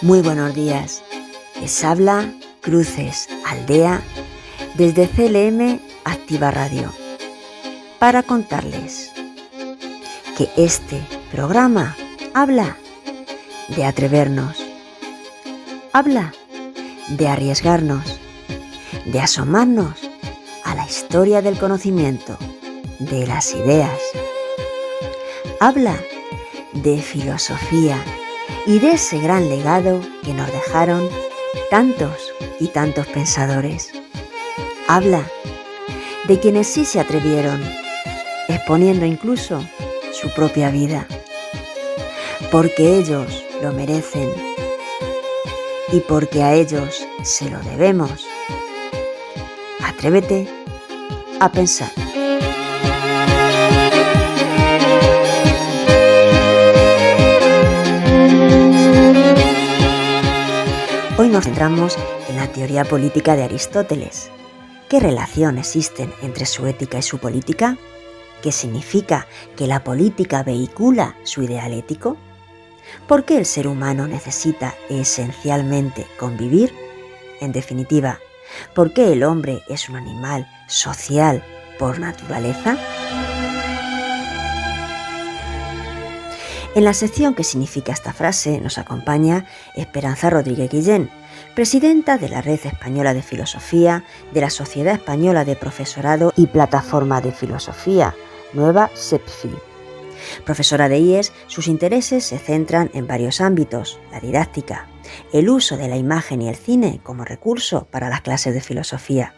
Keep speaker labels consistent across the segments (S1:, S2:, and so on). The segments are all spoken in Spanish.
S1: Muy buenos días. Les habla Cruces Aldea desde CLM Activa Radio para contarles que este programa habla de atrevernos, habla de arriesgarnos, de asomarnos a la historia del conocimiento, de las ideas. Habla de filosofía y de ese gran legado que nos dejaron tantos y tantos pensadores. Habla de quienes sí se atrevieron, exponiendo incluso su propia vida, porque ellos lo merecen y porque a ellos se lo debemos. Atrévete a pensar. Hoy nos centramos en la teoría política de Aristóteles. ¿Qué relación existen entre su ética y su política? ¿Qué significa que la política vehicula su ideal ético? ¿Por qué el ser humano necesita esencialmente convivir? En definitiva, ¿por qué el hombre es un animal social por naturaleza? En la sección ¿Qué significa esta frase? Nos acompaña Esperanza Rodríguez Guillén, presidenta de la Red Española de Filosofía, de la Sociedad Española de Profesorado y Plataforma de Filosofía, Nueva SEPFI. Profesora de IES, sus intereses se centran en varios ámbitos: la didáctica, el uso de la imagen y el cine como recurso para las clases de filosofía.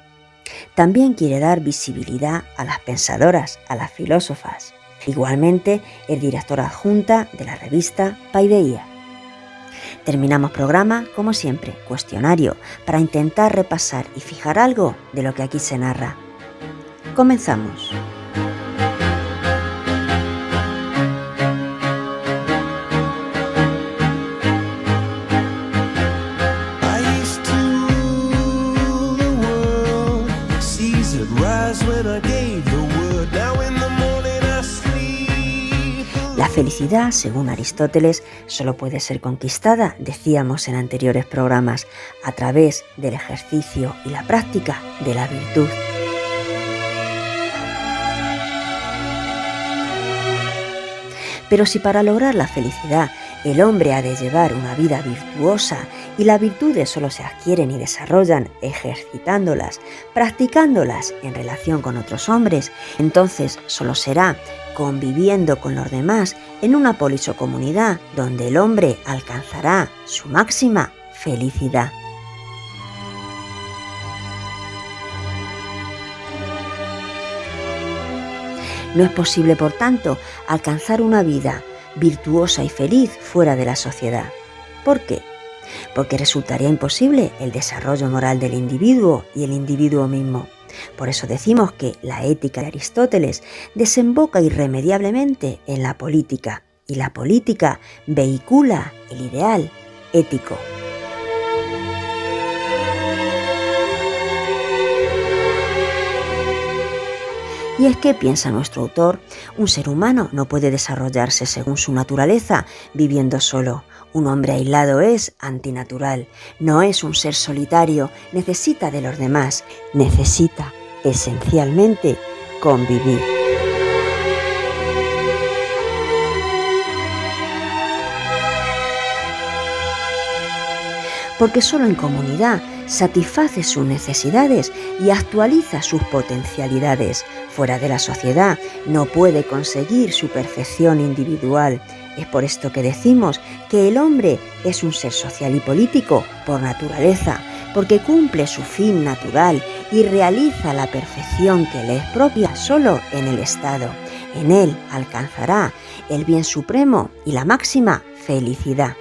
S1: También quiere dar visibilidad a las pensadoras, a las filósofas. Igualmente, es directora adjunta de la revista Paideia. Terminamos programa, como siempre, cuestionario, para intentar repasar y fijar algo de lo que aquí se narra. Comenzamos. La felicidad, según Aristóteles, solo puede ser conquistada, decíamos en anteriores programas, a través del ejercicio y la práctica de la virtud. Pero si para lograr la felicidad el hombre ha de llevar una vida virtuosa y las virtudes solo se adquieren y desarrollan ejercitándolas, practicándolas en relación con otros hombres, entonces solo será conviviendo con los demás en una polis o comunidad donde el hombre alcanzará su máxima felicidad. No es posible, por tanto, alcanzar una vida virtuosa y feliz fuera de la sociedad. ¿Por qué? Porque resultaría imposible el desarrollo moral del individuo y el individuo mismo. Por eso decimos que la ética de Aristóteles desemboca irremediablemente en la política, y la política vehicula el ideal ético. Y es que, piensa nuestro autor, un ser humano no puede desarrollarse según su naturaleza viviendo solo. Un hombre aislado es antinatural, no es un ser solitario, necesita de los demás, necesita esencialmente convivir. Porque solo en comunidad satisface sus necesidades y actualiza sus potencialidades. Fuera de la sociedad no puede conseguir su perfección individual. Es por esto que decimos que el hombre es un ser social y político por naturaleza, porque cumple su fin natural y realiza la perfección que le es propia solo en el Estado. En él alcanzará el bien supremo y la máxima felicidad.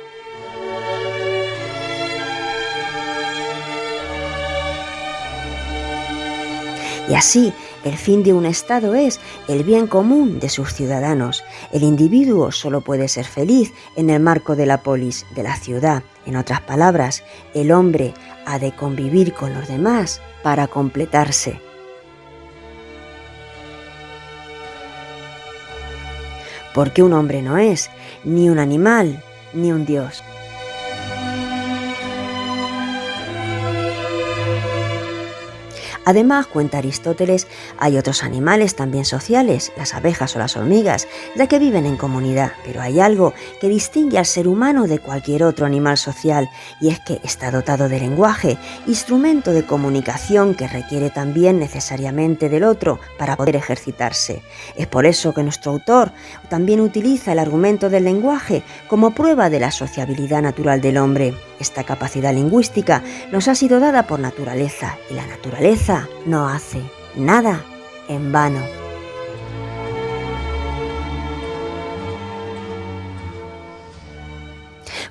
S1: Y así, el fin de un Estado es el bien común de sus ciudadanos. El individuo solo puede ser feliz en el marco de la polis, de la ciudad. En otras palabras, el hombre ha de convivir con los demás para completarse. Porque un hombre no es ni un animal ni un dios. Además, cuenta Aristóteles, hay otros animales también sociales, las abejas o las hormigas, ya que viven en comunidad, pero hay algo que distingue al ser humano de cualquier otro animal social, y es que está dotado de lenguaje, instrumento de comunicación que requiere también necesariamente del otro para poder ejercitarse. Es por eso que nuestro autor también utiliza el argumento del lenguaje como prueba de la sociabilidad natural del hombre. Esta capacidad lingüística nos ha sido dada por naturaleza, y la naturaleza no hace nada en vano.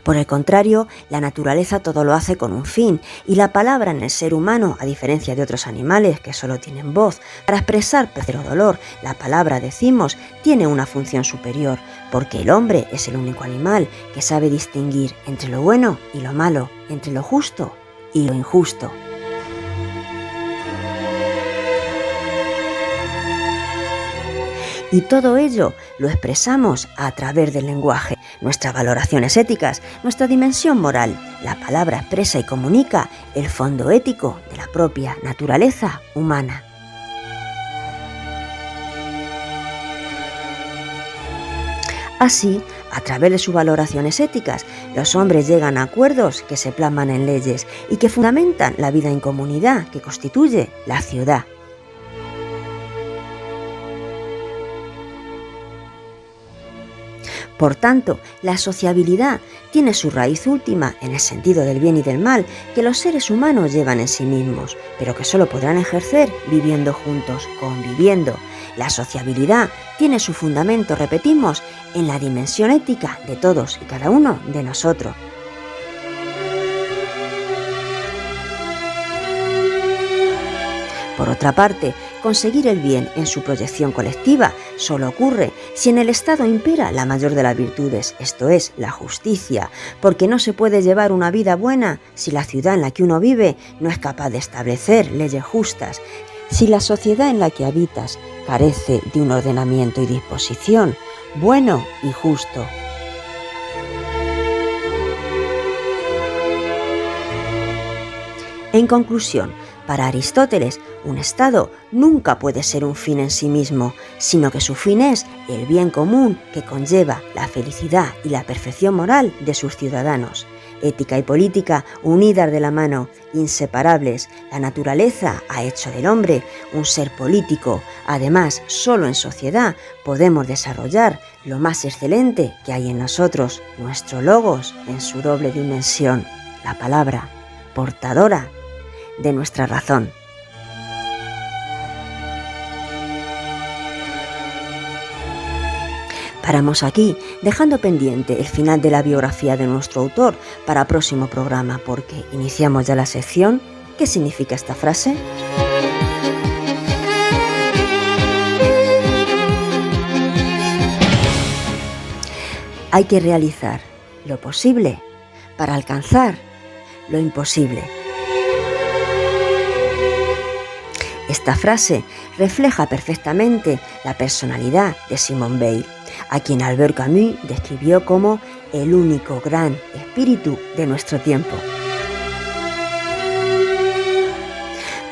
S1: Por el contrario, la naturaleza todo lo hace con un fin, y la palabra en el ser humano, a diferencia de otros animales que solo tienen voz, para expresar placer o dolor, la palabra, decimos, tiene una función superior, porque el hombre es el único animal que sabe distinguir entre lo bueno y lo malo, entre lo justo y lo injusto. Y todo ello lo expresamos a través del lenguaje, nuestras valoraciones éticas, nuestra dimensión moral. La palabra expresa y comunica el fondo ético de la propia naturaleza humana. Así, a través de sus valoraciones éticas, los hombres llegan a acuerdos que se plasman en leyes y que fundamentan la vida en comunidad que constituye la ciudad. Por tanto, la sociabilidad tiene su raíz última en el sentido del bien y del mal que los seres humanos llevan en sí mismos, pero que solo podrán ejercer viviendo juntos, conviviendo. La sociabilidad tiene su fundamento, repetimos, en la dimensión ética de todos y cada uno de nosotros. Por otra parte, conseguir el bien en su proyección colectiva solo ocurre si en el Estado impera la mayor de las virtudes, esto es, la justicia, porque no se puede llevar una vida buena si la ciudad en la que uno vive no es capaz de establecer leyes justas, si la sociedad en la que habitas carece de un ordenamiento y disposición bueno y justo. En conclusión, para Aristóteles, un Estado nunca puede ser un fin en sí mismo, sino que su fin es el bien común que conlleva la felicidad y la perfección moral de sus ciudadanos. Ética y política unidas de la mano, inseparables, la naturaleza ha hecho del hombre un ser político. Además, solo en sociedad podemos desarrollar lo más excelente que hay en nosotros, nuestro logos en su doble dimensión, la palabra, portadora de nuestra razón. Paramos aquí, dejando pendiente el final de la biografía de nuestro autor para próximo programa, porque iniciamos ya la sección ¿qué significa esta frase? Hay que realizar lo posible para alcanzar lo imposible. Esta frase refleja perfectamente la personalidad de Simone Weil, a quien Albert Camus describió como el único gran espíritu de nuestro tiempo.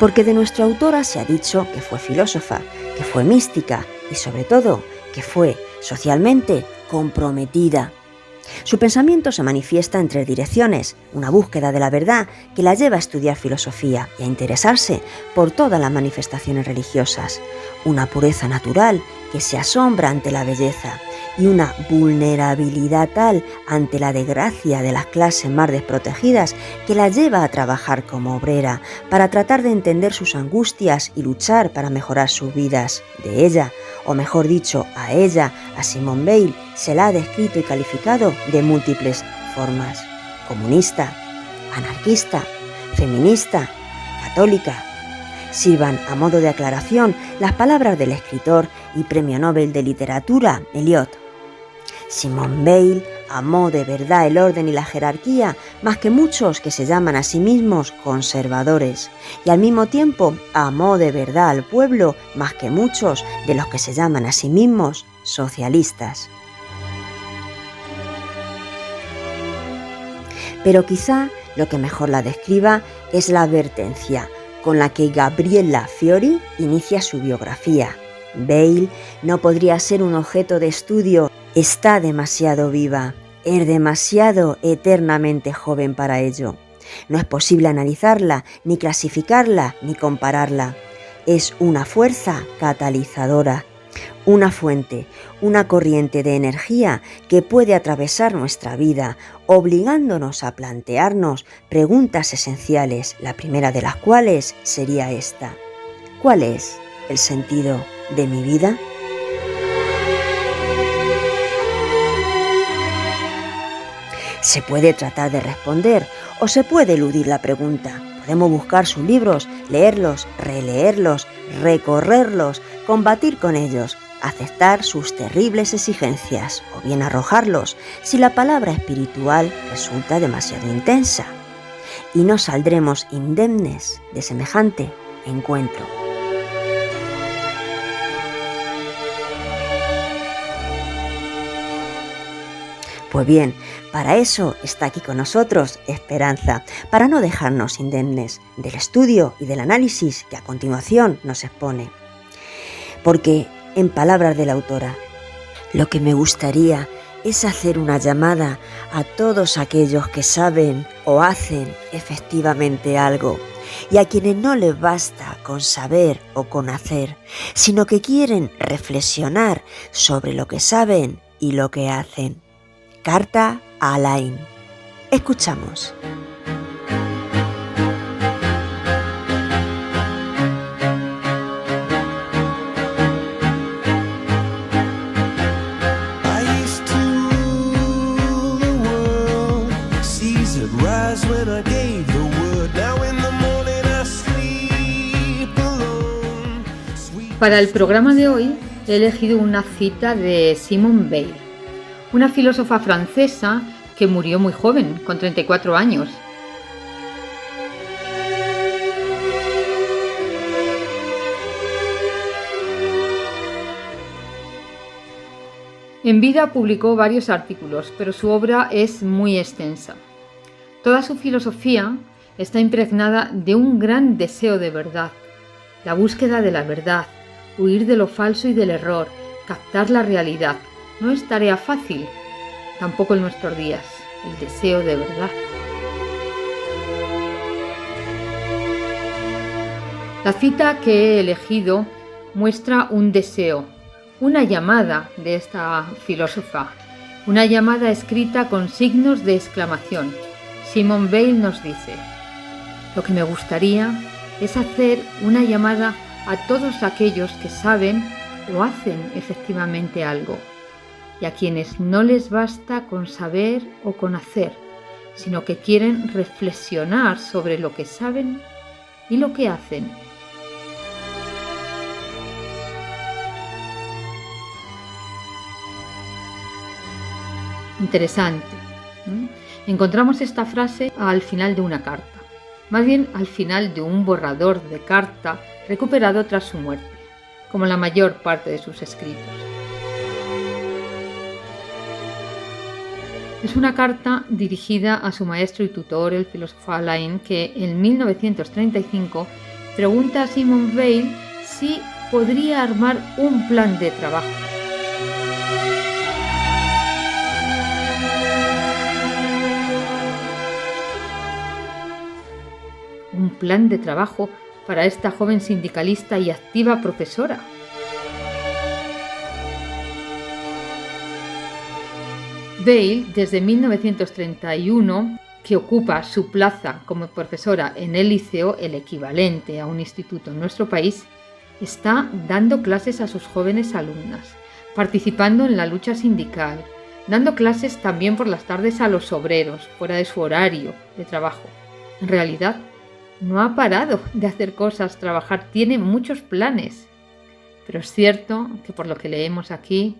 S1: Porque de nuestra autora se ha dicho que fue filósofa, que fue mística y sobre todo que fue socialmente comprometida. Su pensamiento se manifiesta en tres direcciones: una búsqueda de la verdad que la lleva a estudiar filosofía y a interesarse por todas las manifestaciones religiosas, una pureza natural que se asombra ante la belleza y una vulnerabilidad tal ante la desgracia de las clases más desprotegidas que la lleva a trabajar como obrera para tratar de entender sus angustias y luchar para mejorar sus vidas. De ella, o mejor dicho, a ella, a Simone Weil, se la ha descrito y calificado de múltiples formas: comunista, anarquista, feminista, católica. Sirvan a modo de aclaración las palabras del escritor y Premio Nobel de Literatura, Eliot. Simone Weil amó de verdad el orden y la jerarquía más que muchos que se llaman a sí mismos conservadores, y al mismo tiempo amó de verdad al pueblo más que muchos de los que se llaman a sí mismos socialistas. Pero quizá lo que mejor la describa es la advertencia: con la que Gabriella Fiori inicia su biografía. Bale no podría ser un objeto de estudio, está demasiado viva, es demasiado eternamente joven para ello. No es posible analizarla, ni clasificarla, ni compararla. Es una fuerza catalizadora, una fuente, una corriente de energía que puede atravesar nuestra vida, obligándonos a plantearnos preguntas esenciales, la primera de las cuales sería esta: ¿cuál es el sentido de mi vida? Se puede tratar de responder o se puede eludir la pregunta. Podemos buscar sus libros, leerlos, releerlos, recorrerlos, combatir con ellos, aceptar sus terribles exigencias o bien arrojarlos si la palabra espiritual resulta demasiado intensa. Y no saldremos indemnes de semejante encuentro. Pues bien, para eso está aquí con nosotros Esperanza, para no dejarnos indemnes del estudio y del análisis que a continuación nos expone. Porque, en palabras de la autora, lo que me gustaría es hacer una llamada a todos aquellos que saben o hacen efectivamente algo, y a quienes no les basta con saber o con hacer, sino que quieren reflexionar sobre lo que saben y lo que hacen. Carta a Alain. Escuchamos.
S2: Para el programa de hoy he elegido una cita de Simone Weil, una filósofa francesa que murió muy joven, con 34 años. En vida publicó varios artículos, pero su obra es muy extensa. Toda su filosofía está impregnada de un gran deseo de verdad, la búsqueda de la verdad, huir de lo falso y del error, captar la realidad. No es tarea fácil, tampoco en nuestros días, el deseo de verdad. La cita que he elegido muestra un deseo, una llamada de esta filósofa, una llamada escrita con signos de exclamación. Simone Weil nos dice: lo que me gustaría es hacer una llamada a todos aquellos que saben o hacen efectivamente algo, y a quienes no les basta con saber o con hacer, sino que quieren reflexionar sobre lo que saben y lo que hacen. Interesante. Encontramos esta frase al final de una carta, más bien al final de un borrador de carta recuperado tras su muerte, como la mayor parte de sus escritos. Es una carta dirigida a su maestro y tutor, el filósofo Alain, que en 1935 pregunta a Simone Weil si podría armar un plan de trabajo. Un plan de trabajo para esta joven sindicalista y activa profesora. Weil, desde 1931, que ocupa su plaza como profesora en el liceo, el equivalente a un instituto en nuestro país, está dando clases a sus jóvenes alumnas, participando en la lucha sindical, dando clases también por las tardes a los obreros, fuera de su horario de trabajo. En realidad, no ha parado de hacer cosas, trabajar, tiene muchos planes, pero es cierto que por lo que leemos aquí,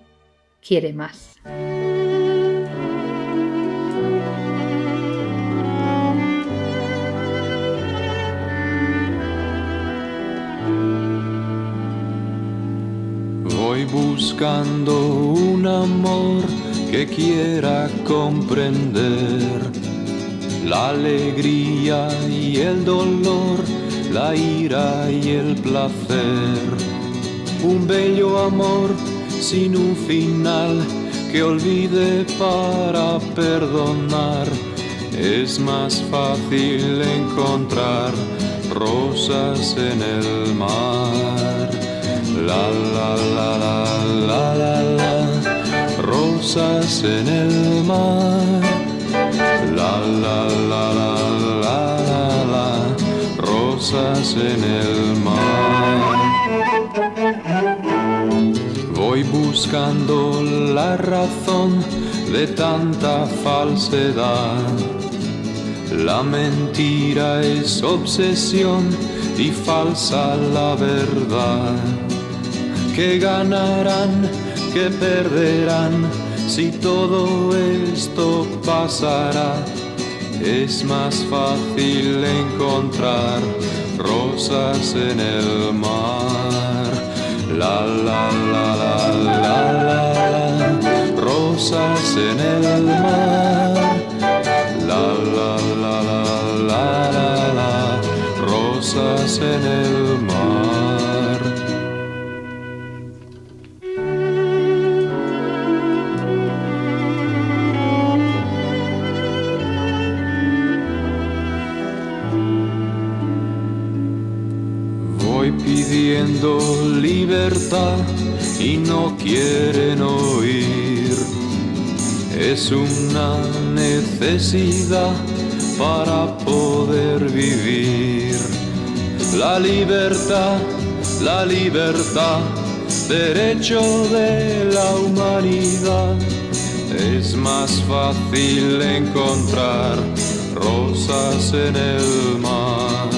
S2: quiere más.
S3: Voy buscando un amor que quiera comprender la alegría y el dolor la ira y el placer. Un bello amor sin un final que olvide para perdonar. Es más fácil encontrar rosas en el mar. La la la la la la la, rosas en el mar. La la la la la la la, rosas en el mar. Voy buscando la razón de tanta falsedad. La mentira es obsesión y falsa la verdad. ¿Qué ganarán? ¿Qué perderán? Si todo esto pasará, es más fácil encontrar rosas en el mar. La la la la la la la, rosas en el mar. La la la la la la la, rosas en el mar. Voy pidiendo libertad y no quieren oír. Es una necesidad para poder vivir. La libertad, derecho de la humanidad. Es más fácil encontrar rosas en el mar.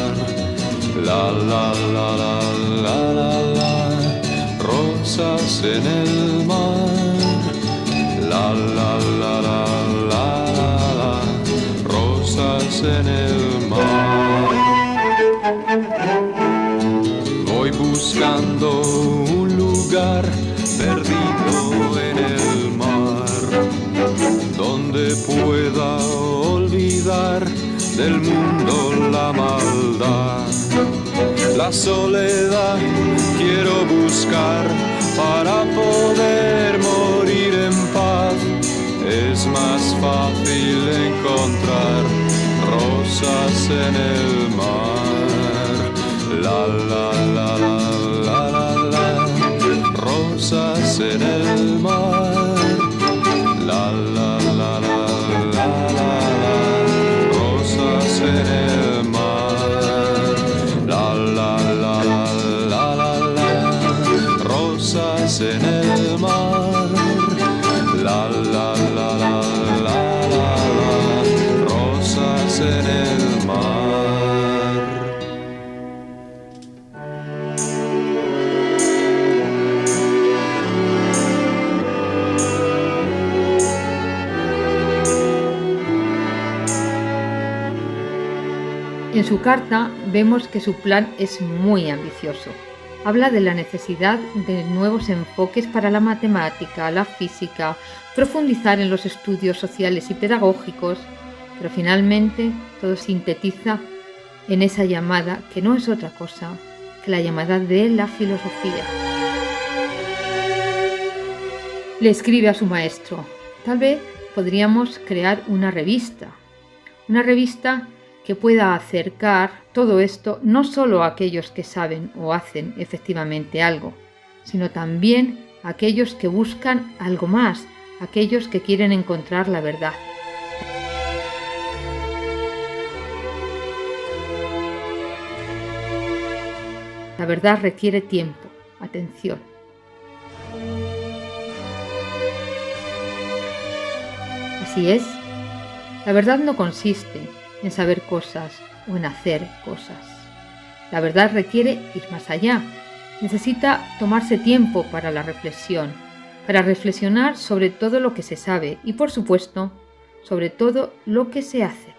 S3: La la la la la la la, rosas en el mar. La la la la la la la, rosas en el mar. Voy buscando un lugar perdido en el mar, donde pueda olvidar del mundo la maldad. La soledad quiero buscar para poder morir en paz. Es más fácil encontrar rosas en el mar. La la la la la la la, rosas en el mar. La la la la la la la, rosas en el mar. La la la la la la la, rosas en el mar. La la la la la la la, rosas en el mar.
S2: En su carta vemos que su plan es muy ambicioso. Habla de la necesidad de nuevos enfoques para la matemática, la física, profundizar en los estudios sociales y pedagógicos, pero finalmente todo sintetiza en esa llamada que no es otra cosa que la llamada de la filosofía. Le escribe a su maestro: tal vez podríamos crear una revista que pueda acercar todo esto no solo a aquellos que saben o hacen efectivamente algo, sino también a aquellos que buscan algo más, aquellos que quieren encontrar la verdad. La verdad requiere tiempo, atención. Así es, la verdad no consiste en saber cosas o en hacer cosas. La verdad requiere ir más allá. Necesita tomarse tiempo para la reflexión, para reflexionar sobre todo lo que se sabe y, por supuesto, sobre todo lo que se hace.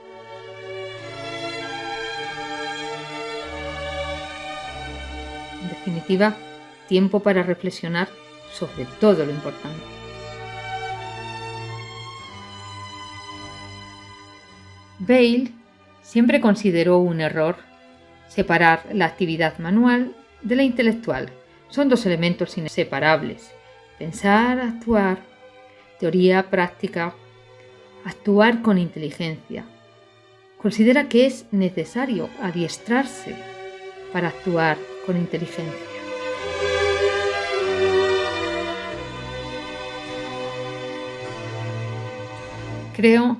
S2: En definitiva, tiempo para reflexionar sobre todo lo importante. Bayle siempre consideró un error separar la actividad manual de la intelectual. Son dos elementos inseparables. Pensar, actuar, teoría, práctica, actuar con inteligencia. Considera que es necesario adiestrarse para actuar con inteligencia. Creo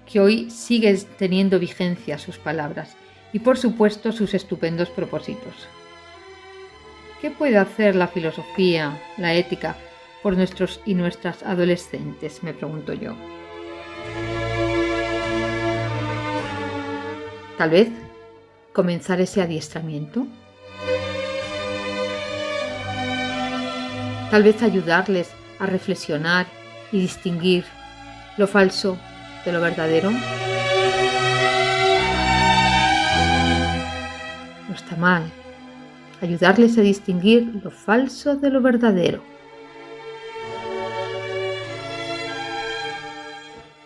S2: que hoy sigue teniendo vigencia sus palabras y por supuesto sus estupendos propósitos. ¿Qué puede hacer la filosofía, la ética, por nuestros y nuestras adolescentes?, me pregunto yo. Tal vez comenzar ese adiestramiento. Tal vez ayudarles a reflexionar y distinguir lo falso de lo verdadero. No está mal ayudarles a distinguir lo falso de lo verdadero.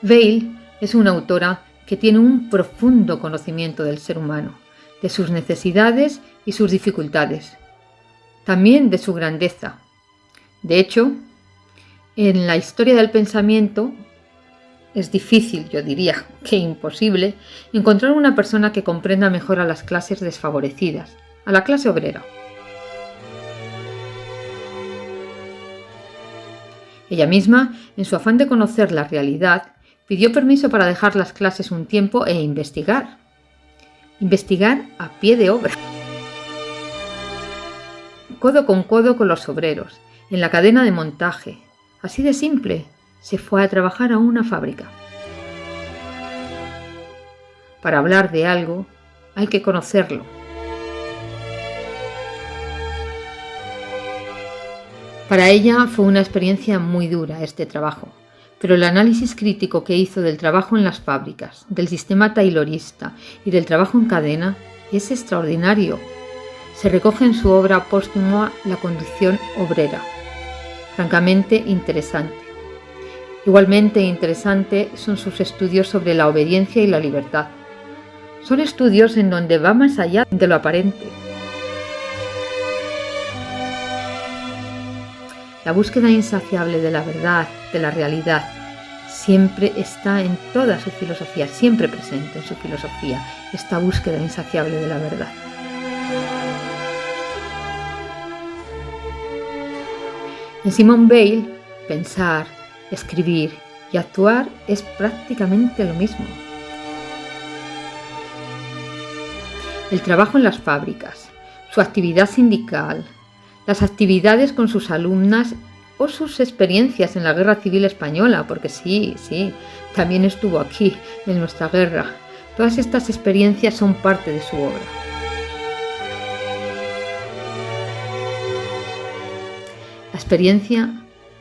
S2: Weil es una autora que tiene un profundo conocimiento del ser humano, de sus necesidades y sus dificultades, también de su grandeza. De hecho, en la historia del pensamiento es difícil, yo diría que imposible, encontrar una persona que comprenda mejor a las clases desfavorecidas, a la clase obrera. Ella misma, en su afán de conocer la realidad, pidió permiso para dejar las clases un tiempo e investigar. Investigar a pie de obra. Codo con los obreros, en la cadena de montaje. Así de simple, se fue a trabajar a una fábrica. Para hablar de algo, hay que conocerlo. Para ella fue una experiencia muy dura este trabajo, pero el análisis crítico que hizo del trabajo en las fábricas, del sistema taylorista y del trabajo en cadena es extraordinario. Se recoge en su obra póstuma La condición obrera, francamente interesante. Igualmente interesante son sus estudios sobre la obediencia y la libertad. Son estudios en donde va más allá de lo aparente. La búsqueda insaciable de la verdad, de la realidad, siempre está en toda su filosofía, siempre presente en su filosofía, esta búsqueda insaciable de la verdad. En Simone Weil, pensar, escribir y actuar es prácticamente lo mismo. El trabajo en las fábricas, su actividad sindical, las actividades con sus alumnas o sus experiencias en la Guerra Civil Española, porque sí, también estuvo aquí en nuestra guerra. Todas estas experiencias son parte de su obra. La experiencia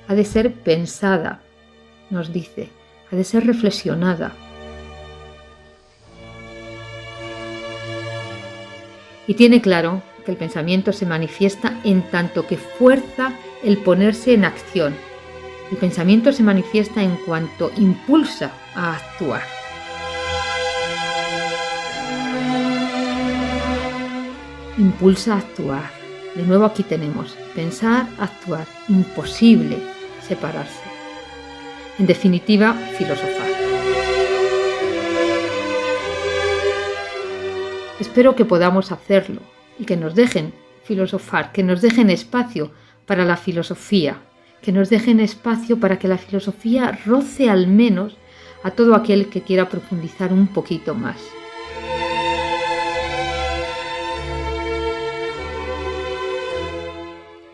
S2: ha de ser pensada, nos dice, ha de ser reflexionada. Y tiene claro que el pensamiento se manifiesta en tanto que fuerza el ponerse en acción. El pensamiento se manifiesta en cuanto impulsa a actuar. Impulsa a actuar. De nuevo aquí tenemos pensar, actuar. Imposible separarse. En definitiva, filosofar. Espero que podamos hacerlo y que nos dejen filosofar, que nos dejen espacio para la filosofía, que nos dejen espacio para que la filosofía roce al menos a todo aquel que quiera profundizar un poquito más.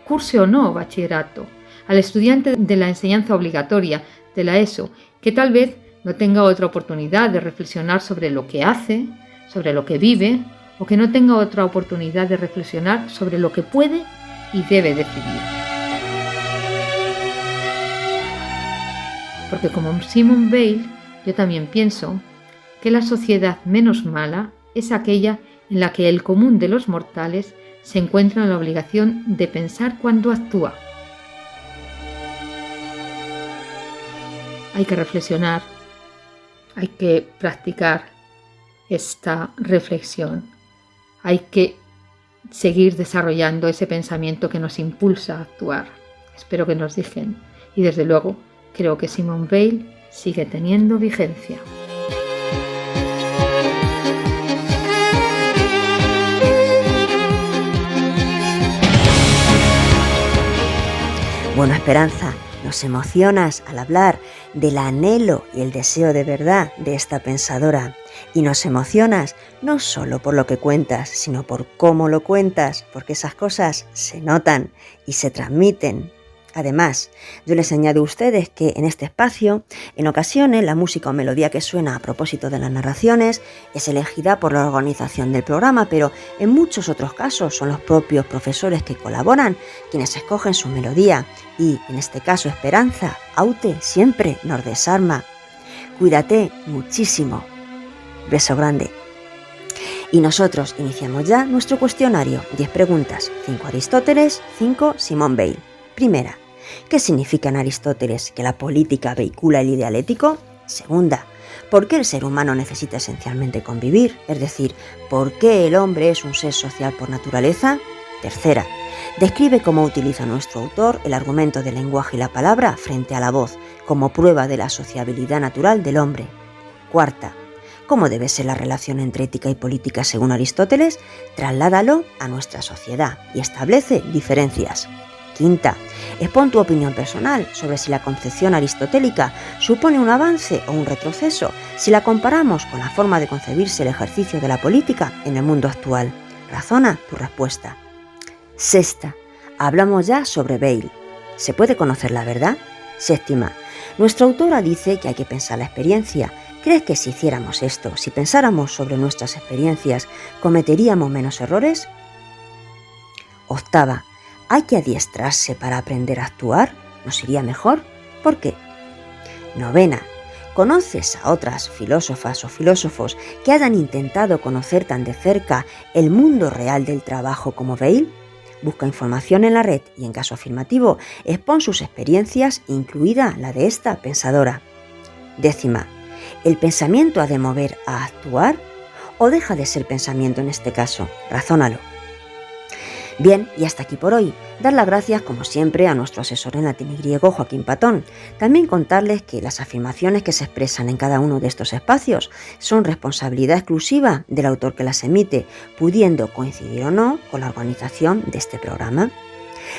S2: Curse o no bachillerato, al estudiante de la enseñanza obligatoria de la ESO, que tal vez no tenga otra oportunidad de reflexionar sobre lo que hace, sobre lo que vive, o que no tenga otra oportunidad de reflexionar sobre lo que puede y debe decidir. Porque como Simone Weil, yo también pienso que la sociedad menos mala es aquella en la que el común de los mortales se encuentra en la obligación de pensar cuando actúa. Hay que reflexionar, hay que practicar esta reflexión, hay que seguir desarrollando ese pensamiento que nos impulsa a actuar. Espero que nos dejen. Y desde luego, creo que Simone Weil sigue teniendo vigencia.
S1: Bueno, Esperanza, nos emocionas al hablar del anhelo y el deseo de verdad de esta pensadora. Y nos emocionas no solo por lo que cuentas, sino por cómo lo cuentas, porque esas cosas se notan y se transmiten. Además, yo les añado a ustedes que en este espacio, en ocasiones, la música o melodía que suena a propósito de las narraciones es elegida por la organización del programa, pero en muchos otros casos son los propios profesores que colaboran quienes escogen su melodía y, en este caso, Esperanza, Aute siempre nos desarma. Cuídate muchísimo. Beso grande. Y nosotros iniciamos ya nuestro cuestionario. 10 preguntas, 5 Aristóteles, 5 Simone Weil. Primera, ¿qué significa en Aristóteles que la política vehicula el ideal ético? Segunda, ¿por qué el ser humano necesita esencialmente convivir? Es decir, ¿por qué el hombre es un ser social por naturaleza? Tercera, describe cómo utiliza nuestro autor el argumento del lenguaje y la palabra frente a la voz como prueba de la sociabilidad natural del hombre. Cuarta, ¿cómo debe ser la relación entre ética y política según Aristóteles? Trasládalo a nuestra sociedad y establece diferencias. Quinta, expon tu opinión personal sobre si la concepción aristotélica supone un avance o un retroceso si la comparamos con la forma de concebirse el ejercicio de la política en el mundo actual. Razona tu respuesta. Sexta, hablamos ya sobre Weil. ¿Se puede conocer la verdad? Séptima, nuestra autora dice que hay que pensar la experiencia. ¿Crees que si hiciéramos esto, si pensáramos sobre nuestras experiencias, cometeríamos menos errores? Octava, ¿hay que adiestrarse para aprender a actuar? ¿Nos iría mejor? ¿Por qué? Novena, ¿conoces a otras filósofas o filósofos que hayan intentado conocer tan de cerca el mundo real del trabajo como Weil? Busca información en la red y, en caso afirmativo, expon sus experiencias, incluida la de esta pensadora. Décima, ¿el pensamiento ha de mover a actuar o deja de ser pensamiento en este caso? Razónalo. Bien, y hasta aquí por hoy. Dar las gracias, como siempre, a nuestro asesor en latín y griego, Joaquín Patón. También contarles que las afirmaciones que se expresan en cada uno de estos espacios son responsabilidad exclusiva del autor que las emite, pudiendo coincidir o no con la organización de este programa.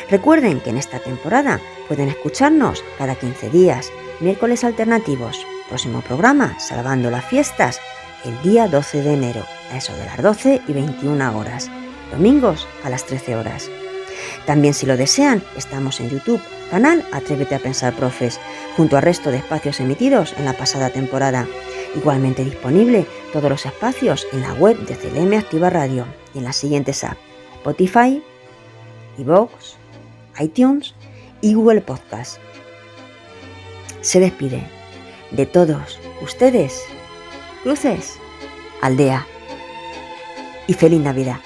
S1: Recuerden que en esta temporada pueden escucharnos cada 15 días, miércoles alternativos. Próximo programa, Salvando las Fiestas, el día 12 de enero, a eso de las 12 y 21 horas. Domingos a las 13 horas. También, si lo desean, estamos en YouTube, canal Atrévete a Pensar Profes, junto al resto de espacios emitidos en la pasada temporada. Igualmente disponible todos los espacios en la web de CLM Activa Radio y en las siguientes apps: Spotify, iVoox, iTunes y Google Podcast. Se despide de todos ustedes, Cruces, Aldea, y feliz Navidad.